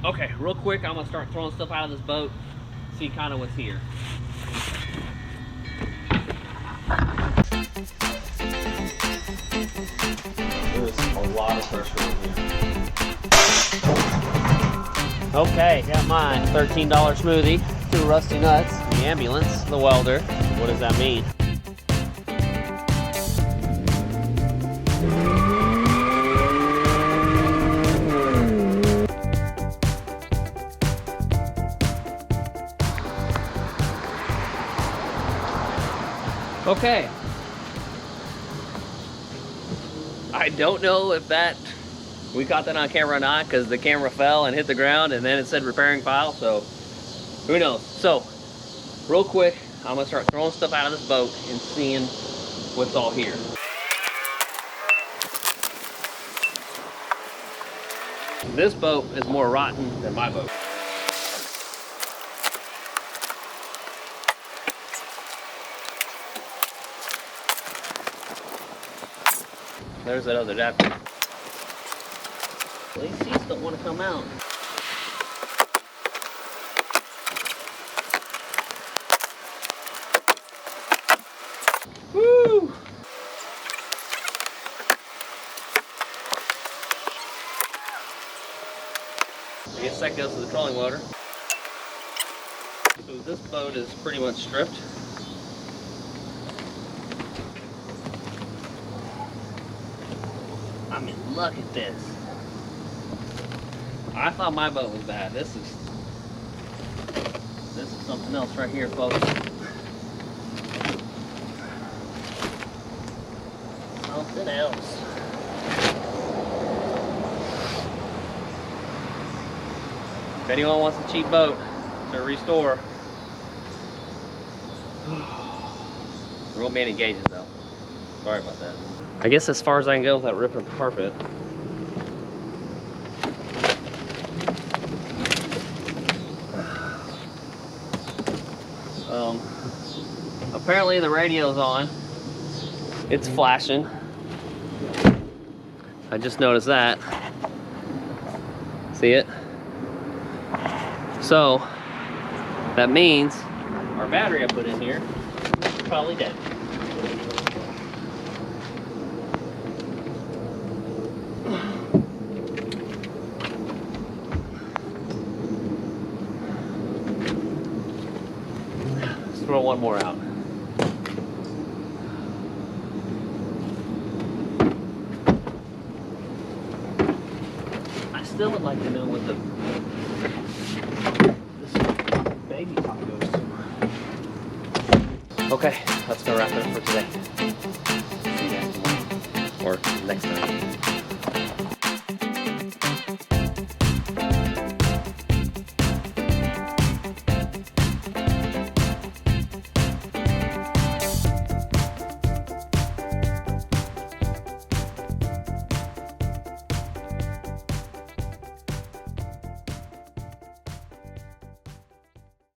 Okay, real quick, I'm gonna start throwing stuff out of this boat, see kind of what's here. There's a lot of pressure on here. Okay, got mine. $13 smoothie, 2 rusty nuts, the ambulance, the welder. What does that mean? Okay. I don't know if we caught that on camera or not, because the camera fell and hit the ground and then it said repairing file, so who knows. So real quick, I'm gonna start throwing stuff out of this boat and seeing what's all here. This boat is more rotten than my boat. There's that other adapter. These seats don't want to come out. Woo! I guess that goes to the trolling motor. So this boat is pretty much stripped. I mean, look at this. I thought my boat was bad. This is something else right here, folks. Something else. If anyone wants a cheap boat to restore, there won't be any gauges though. Sorry about that. I guess as far as I can go without ripping the carpet. Apparently the radio's on. It's flashing. I just noticed that. See it? So that means our battery I put in here is probably dead. Let's throw one more out. I still would like to know what this baby top goes to. Okay, that's gonna wrap it up for today. See you guys tomorrow or next time.